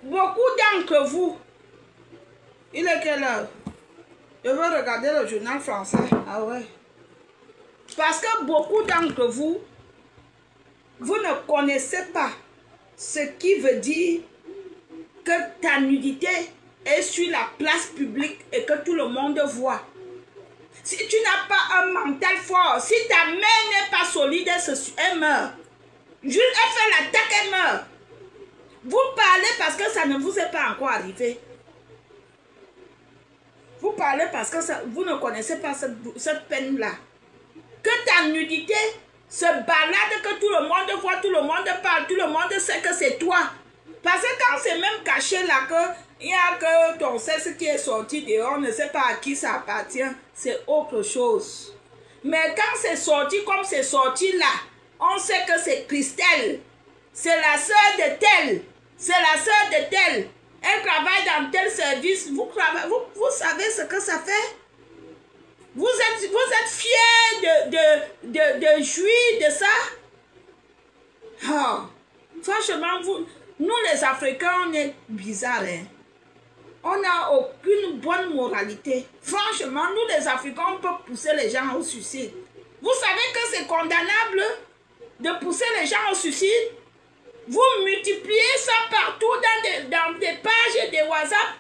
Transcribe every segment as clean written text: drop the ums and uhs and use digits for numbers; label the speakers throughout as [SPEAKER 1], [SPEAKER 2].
[SPEAKER 1] beaucoup d'entre vous, il est quelle heure? Je veux regarder le journal français. Ah ouais. Parce que beaucoup d'entre vous, vous ne connaissez pas ce qui veut dire que ta nudité est sur la place publique et que tout le monde voit. Si tu n'as pas un mental fort, si ta mère n'est pas solide, elle meurt. Jules, elle fait l'attaque, elle meurt. Vous parlez parce que ça ne vous est pas encore arrivé. Vous parlez parce que vous ne connaissez pas cette peine-là. Que ta nudité se balade, que tout le monde voit, tout le monde parle, tout le monde sait que c'est toi. Parce que quand c'est même caché là, il n'y a que ton sexe qui est sorti dehors, on ne sait pas à qui ça appartient, c'est autre chose. Mais quand c'est sorti comme c'est sorti là, on sait que c'est Christelle. C'est la sœur de telle. C'est la sœur de telle. Elle travaille dans tel service. Vous savez ce que ça fait? Vous êtes fiers de jouir de ça? Oh, franchement, nous les Africains, on est bizarres. Hein? On n'a aucune bonne moralité. Franchement, nous les Africains, on peut pousser les gens au suicide. Vous savez que c'est condamnable de pousser les gens au suicide? Vous multipliez ça partout dans des pages et des WhatsApp.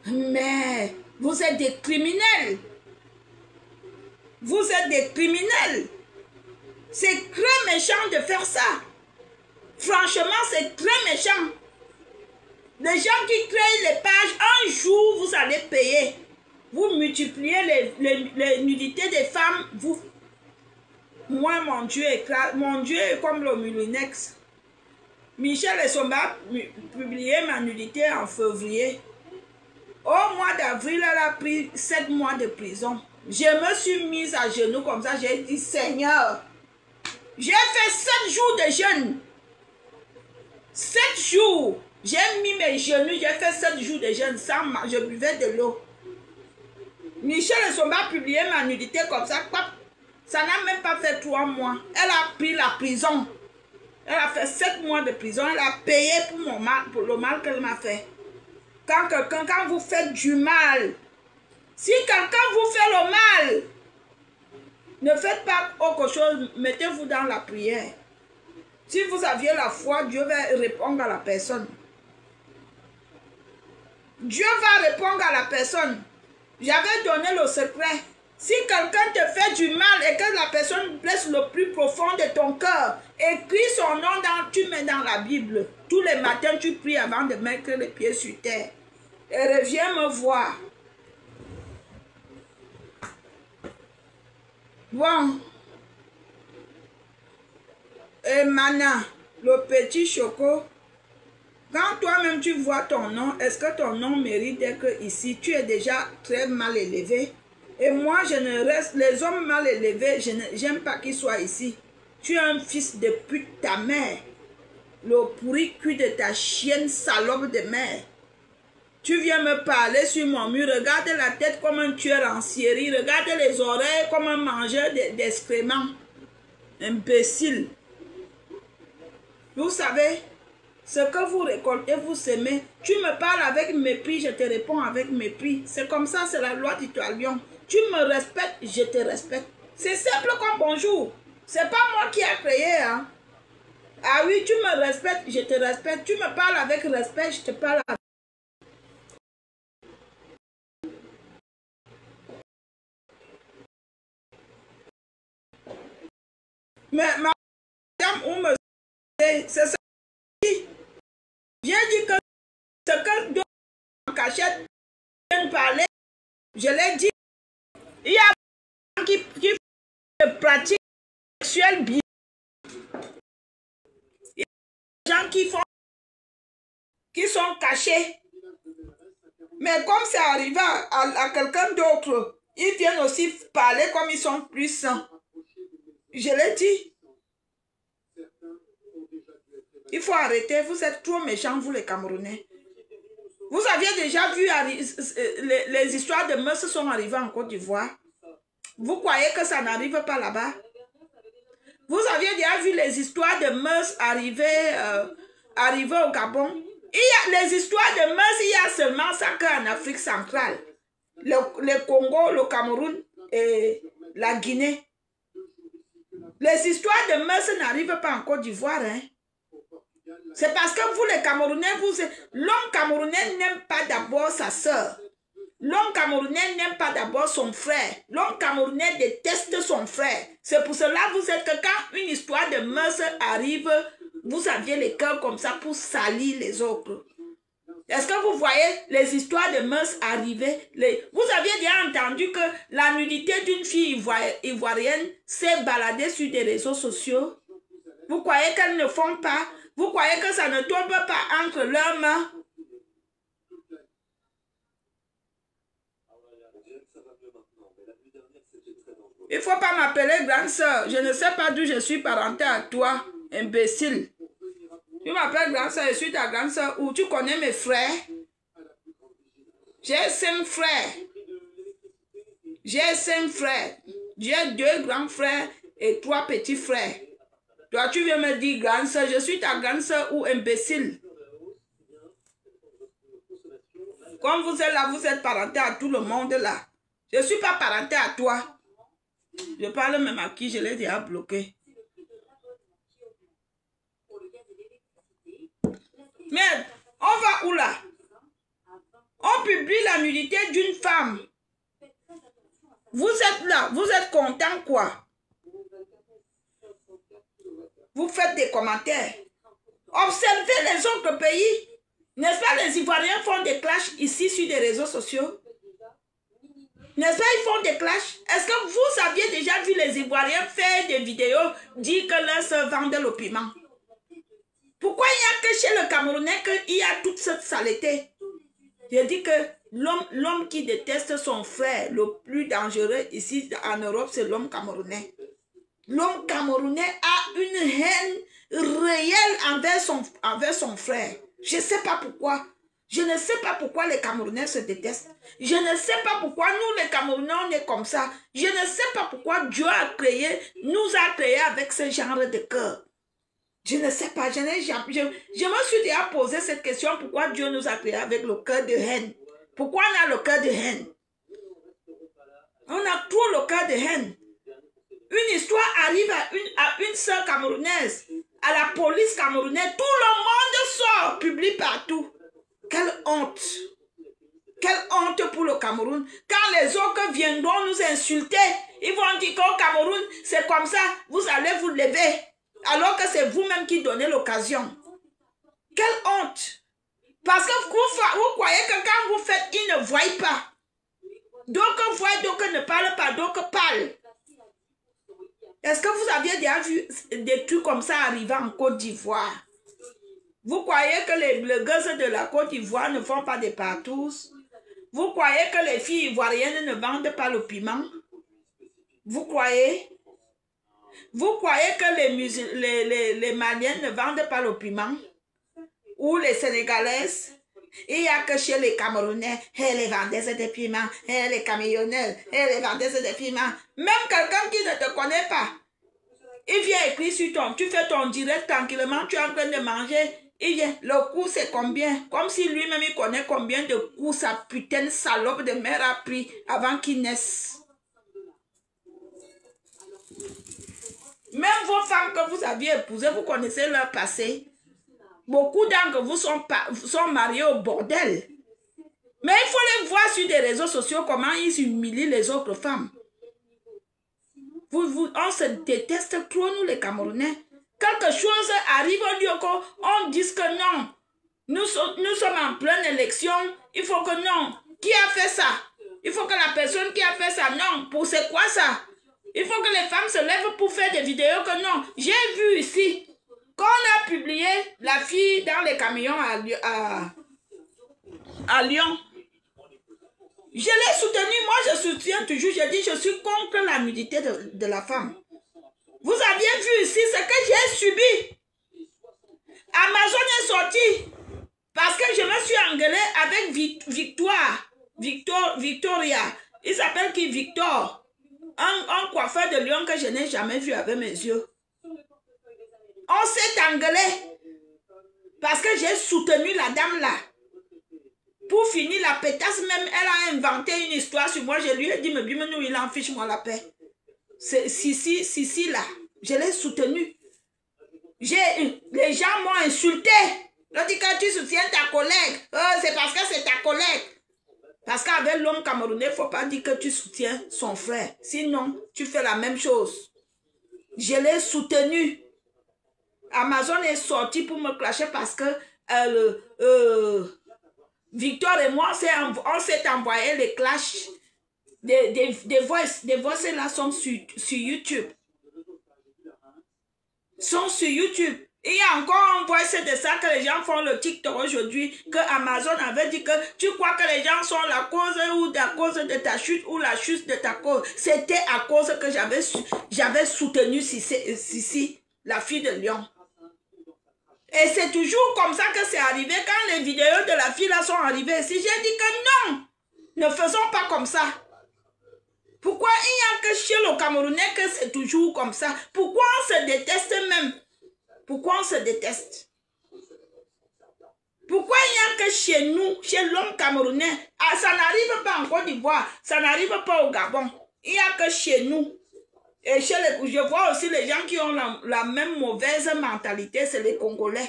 [SPEAKER 1] Mais vous êtes des criminels. Vous êtes des criminels. C'est très méchant de faire ça. Franchement, c'est très méchant. Les gens qui créent les pages, un jour, vous allez payer. Vous multipliez les nudités des femmes. Moi, mon Dieu est comme le Moulinex. Michel Essomba publié ma nudité en février. Au mois d'avril, elle a pris 7 mois de prison. Je me suis mise à genoux comme ça. J'ai dit, Seigneur, j'ai fait 7 jours de jeûne. 7 jours. J'ai mis mes genoux, j'ai fait 7 jours de jeûne sans je buvais de l'eau. Michel Essomba a publié ma nudité comme ça. Ça n'a même pas fait 3 mois. Elle a pris la prison. Elle a fait 7 mois de prison. Elle a payé pour le mal qu'elle m'a fait. Quand vous faites du mal, si quelqu'un vous fait le mal, ne faites pas autre chose, mettez-vous dans la prière. Si vous aviez la foi, Dieu va répondre à la personne. Dieu va répondre à la personne. J'avais donné le secret. Si quelqu'un te fait du mal et que la personne blesse le plus profond de ton cœur, écris son nom, tu mets dans la Bible. Tous les matins, tu pries avant de mettre les pieds sur terre. Et reviens me voir. Bon. Et Mana, le petit Choco, quand toi-même tu vois ton nom, est-ce que ton nom mérite d'être ici? Tu es déjà très mal élevé. Et moi, je ne reste... Les hommes mal élevés, je n'aime pas qu'ils soient ici. Tu es un fils de pute, ta mère. Le pourri cul de ta chienne salope de mère. Tu viens me parler sur mon mur. Regarde la tête comme un tueur en série. Regarde les oreilles comme un mangeur d'excréments. Imbécile. Vous savez, ce que vous récoltez, vous semez. Tu me parles avec mépris, je te réponds avec mépris. C'est comme ça, c'est la loi du talion. Tu me respectes, je te respecte. C'est simple comme bonjour. C'est pas moi qui a créé, hein. Ah oui, tu me respectes, je te respecte. Tu me parles avec respect, je te parle avec... Mais madame, on me... C'est ça. J'ai dit que ce que d'autres en cachette viennent parler, je l'ai dit. Il y a des gens qui font pratiques sexuelles bien. Il y a des gens qui sont cachés. Mais comme c'est arrivé à quelqu'un d'autre, ils viennent aussi parler comme ils sont plus sains. Je l'ai dit. Il faut arrêter, vous êtes trop méchants, vous les Camerounais. Vous aviez déjà vu les histoires de mœurs sont arrivées en Côte d'Ivoire. Vous croyez que ça n'arrive pas là-bas? Vous aviez déjà vu les histoires de mœurs arriver au Gabon. les histoires de mœurs, il y a seulement ça qu'en Afrique centrale. Le Congo, le Cameroun et la Guinée. Les histoires de mœurs n'arrivent pas en Côte d'Ivoire. Hein? C'est parce que vous, les Camerounais, l'homme camerounais n'aime pas d'abord sa sœur. L'homme camerounais n'aime pas d'abord son frère. L'homme camerounais déteste son frère. C'est pour cela que vous êtes que quand une histoire de mœurs arrive, vous aviez les cœurs comme ça pour salir les autres. Est-ce que vous voyez les histoires de mœurs arriver? Vous aviez déjà entendu que la nudité d'une fille ivoirienne s'est baladée sur des réseaux sociaux? Vous croyez qu'elles ne font pas? Vous croyez que ça ne tombe pas entre leurs mains? Il ne faut pas m'appeler grande sœur. Je ne sais pas d'où je suis parenté à toi, imbécile. Tu m'appelles grande sœur, je suis ta grande sœur. Ou tu connais mes frères? J'ai 5 frères. J'ai 5 frères. J'ai 2 grands frères et 3 petits frères. Toi, tu viens me dire grande sœur, je suis ta grande sœur ou imbécile. Comme vous êtes là, vous êtes parenté à tout le monde là. Je ne suis pas parenté à toi. Je parle même à qui je l'ai déjà bloqué. Mais on va où là? On publie la nudité d'une femme. Vous êtes là, vous êtes content quoi? Vous faites des commentaires. Observez les autres pays. N'est-ce pas, les Ivoiriens font des clashs ici sur des réseaux sociaux? N'est-ce pas, ils font des clashs? Est-ce que vous aviez déjà vu les Ivoiriens faire des vidéos dire que leurs sœurs vendent le piment? Pourquoi il n'y a que chez le Camerounais qu'il y a toute cette saleté? Je dis que l'homme qui déteste son frère, le plus dangereux ici en Europe, c'est l'homme camerounais. L'homme camerounais a une haine réelle envers son frère. Je ne sais pas pourquoi. Je ne sais pas pourquoi les Camerounais se détestent. Je ne sais pas pourquoi nous, les Camerounais, on est comme ça. Je ne sais pas pourquoi Dieu nous a créés avec ce genre de cœur. Je ne sais pas. Je me suis déjà posé cette question. Pourquoi Dieu nous a créés avec le cœur de haine? Pourquoi on a le cœur de haine? On a trop le cœur de haine. Une histoire arrive à une sœur camerounaise, à la police camerounaise. Tout le monde sort, publie partout. Quelle honte! Quelle honte pour le Cameroun. Quand les autres viendront nous insulter, ils vont dire qu'au Cameroun, c'est comme ça, vous allez vous lever. Alors que c'est vous-même qui donnez l'occasion. Quelle honte! Parce que vous croyez que quand vous faites, ils ne voient pas. D'autres voient, d'autres ne parlent pas, d'autres parlent. Est-ce que vous aviez déjà vu des trucs comme ça arriver en Côte d'Ivoire? Vous croyez que les blogueuses de la Côte d'Ivoire ne font pas des partous? Vous croyez que les filles ivoiriennes ne vendent pas le piment? Vous croyez? Vous croyez que les Maliennes ne vendent pas le piment? Ou les Sénégalaises? Il n'y a que chez les Camerounais, les vendeuses de piment, les camionneurs, les vendeuses de piment. Même quelqu'un qui ne te connaît pas, il vient écrire sur tu fais ton direct tranquillement, tu es en train de manger. Il vient, le coût c'est combien? Comme si lui-même il connaît combien de coûts sa putain de salope de mère a pris avant qu'il naisse. Même vos femmes que vous aviez épousées, vous connaissez leur passé. Beaucoup d'entre vous sont mariés au bordel. Mais il faut les voir sur des réseaux sociaux comment ils humilient les autres femmes. On se déteste trop, nous les Camerounais. Quelque chose arrive, on dit que non. Nous sommes en pleine élection. Il faut que non. Qui a fait ça? Il faut que la personne qui a fait ça, non. Pour c'est quoi ça? Il faut que les femmes se lèvent pour faire des vidéos que non. J'ai vu ici, quand on a publié la fille dans les camions à Lyon, je l'ai soutenue. Moi, je soutiens toujours. Je dis, je suis contre la nudité de la femme. Vous aviez vu ici ce que j'ai subi. Amazon est sorti parce que je me suis engueulée avec Victoria. Il s'appelle qui? Victor. Un coiffeur de Lyon que je n'ai jamais vu avec mes yeux. On s'est engueulé Parce que j'ai soutenu la dame là. Pour finir, la pétasse même, elle a inventé une histoire sur moi. Je lui ai dit, mais nous, il en fiche moi la paix. C'est Sissi là. Je l'ai soutenu. Les gens m'ont insulté. Ils ont dit que tu soutiens ta collègue. C'est parce que c'est ta collègue. Parce qu'avec l'homme camerounais, il ne faut pas dire que tu soutiens son frère. Sinon, tu fais la même chose. Je l'ai soutenu. Amazon est sorti pour me clasher parce que Victor et moi, on s'est envoyé les clashs. Des voices là sont sur YouTube. Sont sur YouTube. Il y a encore un voice de ça que les gens font le TikTok aujourd'hui, que Amazon avait dit que tu crois que les gens sont la cause ou la cause de ta chute ou la chute de ta cause. C'était à cause que j'avais soutenu Sissi, la fille de Lyon. Et c'est toujours comme ça que c'est arrivé quand les vidéos de la fille là sont arrivées. Si j'ai dit que non, ne faisons pas comme ça. Pourquoi il n'y a que chez le Camerounais que c'est toujours comme ça? Pourquoi on se déteste même? Pourquoi on se déteste? Pourquoi il n'y a que chez nous, chez l'homme camerounais? Ah, ça n'arrive pas en Côte d'Ivoire, ça n'arrive pas au Gabon. Il n'y a que chez nous. Et je vois aussi les gens qui ont la même mauvaise mentalité, c'est les Congolais.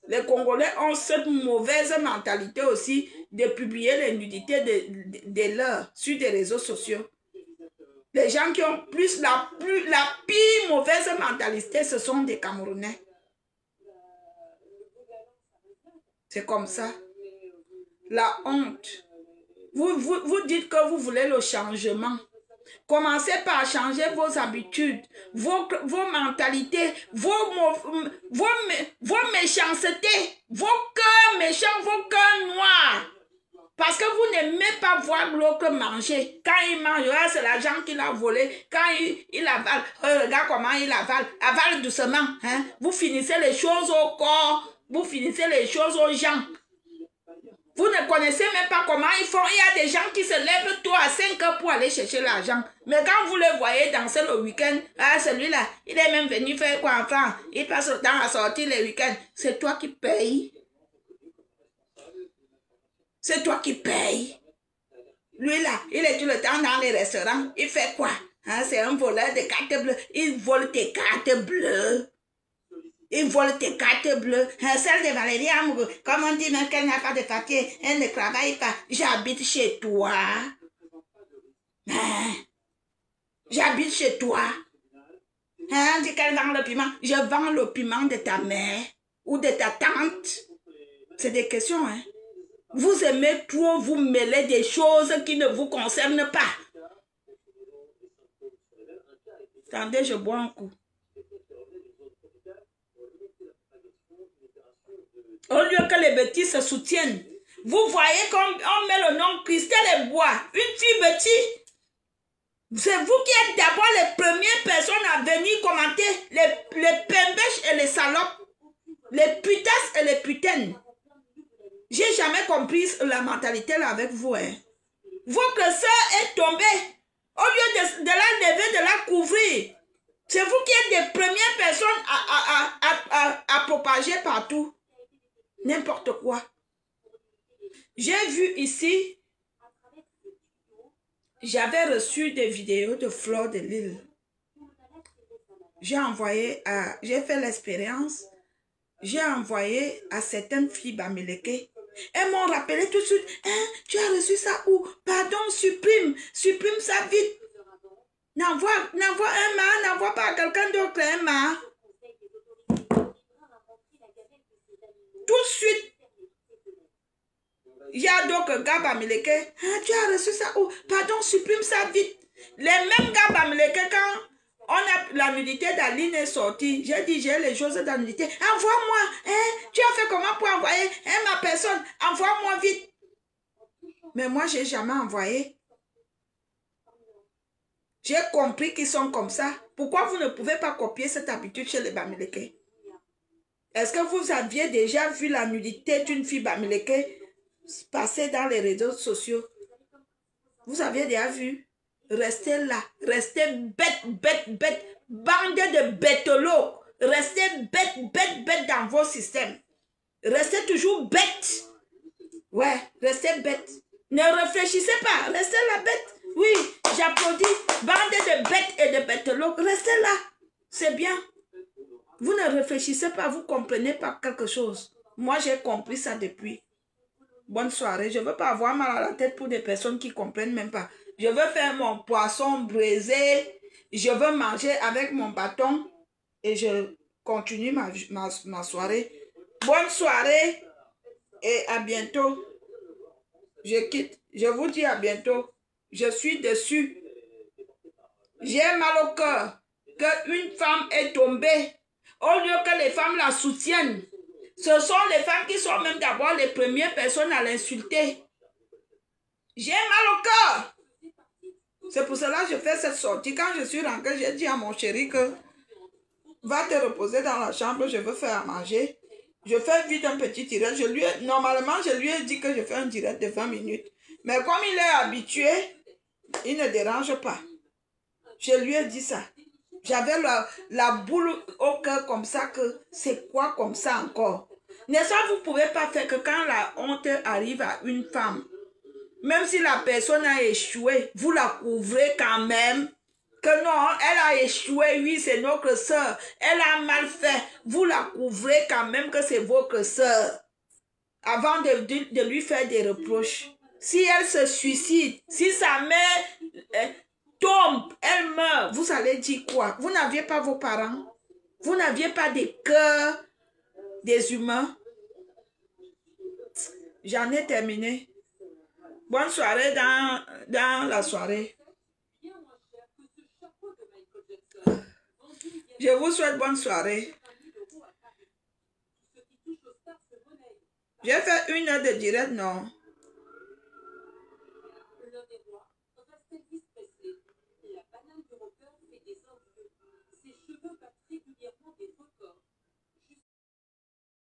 [SPEAKER 1] Les Congolais ont cette mauvaise mentalité aussi de publier les nudités de leurs sur des réseaux sociaux. Les gens qui ont la pire mauvaise mentalité, ce sont des Camerounais. C'est comme ça. La honte. Vous dites que vous voulez le changement. Commencez par changer vos habitudes, vos mentalités, vos méchancetés, vos cœurs méchants, vos cœurs noirs. Parce que vous n'aimez pas voir l'autre manger. Quand il mange, c'est l'argent qu'il a volé. Quand il avale, regarde comment il avale. Avale doucement. Hein? Vous finissez les choses au corps. Vous finissez les choses aux gens. Vous ne connaissez même pas comment ils font. Il y a des gens qui se lèvent tôt à 5 heures pour aller chercher l'argent. Mais quand vous le voyez danser le week-end, celui-là, il est même venu faire quoi enfant? Il passe le temps à sortir les week-ends. C'est toi qui payes. C'est toi qui payes. Lui là, il est tout le temps dans les restaurants. Il fait quoi? Hein, c'est un voleur de cartes bleues. Il vole tes cartes bleues. Il vole tes cartes bleues. Celle de Valérie Amoureux, comme on dit même qu'elle n'a pas de papier, elle ne travaille pas. J'habite chez toi. Hein? J'habite chez toi. Hein? On dit qu'elle vend le piment. Je vends le piment de ta mère ou de ta tante. C'est des questions, hein? Vous aimez trop vous mêler des choses qui ne vous concernent pas. Attendez, je bois un coup. Au lieu que les bêtises se soutiennent, vous voyez qu'on met le nom Christelle et Bois, une fille bêtise. C'est vous qui êtes d'abord les premières personnes à venir commenter les pembèches et les salopes, les putasses et les putaines. J'ai jamais compris la mentalité là avec vous. Hein. Votre soeur est tombée. Au lieu de la lever, de la couvrir. C'est vous qui êtes les premières personnes à propager partout. N'importe quoi. J'ai vu ici, j'avais reçu des vidéos de Fleur de Lille. J'ai fait l'expérience. J'ai envoyé à certaines filles Bamileke. Elles m'ont rappelé tout de suite. Hein, tu as reçu ça où? Pardon, supprime ça vite. N'envoie un ma, n'envoie pas à quelqu'un d'autre un ma. Tout de suite. Il y a d'autres gars Bamileke. Hein, tu as reçu ça où? Pardon, supprime ça vite. Les mêmes gars Bamileke, quand la nudité d'Aline est sortie, j'ai dit, j'ai les choses de la nudité. Envoie-moi. Hein? Tu as fait comment pour envoyer ma personne? Envoie-moi vite. Mais moi, je n'ai jamais envoyé. J'ai compris qu'ils sont comme ça. Pourquoi vous ne pouvez pas copier cette habitude chez les Bamileke? Est-ce que vous aviez déjà vu la nudité d'une fille Bamileke passer dans les réseaux sociaux? Vous aviez déjà vu? Restez là, restez bête, bande de bêtelots. Restez bête dans vos systèmes. Restez toujours bête. Ouais, restez bête. Ne réfléchissez pas, restez la bête. Oui, j'applaudis. Bande de bêtes et de bêtelots, restez là. C'est bien. Vous ne réfléchissez pas, vous ne comprenez pas quelque chose. Moi, j'ai compris ça depuis. Bonne soirée. Je ne veux pas avoir mal à la tête pour des personnes qui ne comprennent même pas. Je veux faire mon poisson braisé. Je veux manger avec mon bâton. Et je continue ma soirée. Bonne soirée. Et à bientôt. Je quitte. Je vous dis à bientôt. Je suis déçue. J'ai mal au cœur qu'une femme est tombée. Au lieu que les femmes la soutiennent. Ce sont les femmes qui sont même d'abord les premières personnes à l'insulter. J'ai mal au cœur. C'est pour cela que je fais cette sortie. Quand je suis rentrée, j'ai dit à mon chéri que va te reposer dans la chambre, je veux faire à manger. Je fais vite un petit direct. Normalement, je lui ai dit que je fais un direct de 20 minutes. Mais comme il est habitué, il ne dérange pas. Je lui ai dit ça. J'avais la boule au cœur comme ça que c'est quoi comme ça encore? N'est-ce pas, vous ne pouvez pas faire que quand la honte arrive à une femme, même si la personne a échoué, vous la couvrez quand même. Que non, elle a échoué, oui, c'est notre soeur. Elle a mal fait. Vous la couvrez quand même que c'est votre soeur. Avant de lui faire des reproches. Si elle se suicide, si sa mère tombe, elle meurt, vous allez dire quoi? Vous n'aviez pas vos parents? Vous n'aviez pas des cœurs des humains? J'en ai terminé. Bonne soirée dans la soirée. Je vous souhaite bonne soirée. J'ai fait 1 heure de direct, non?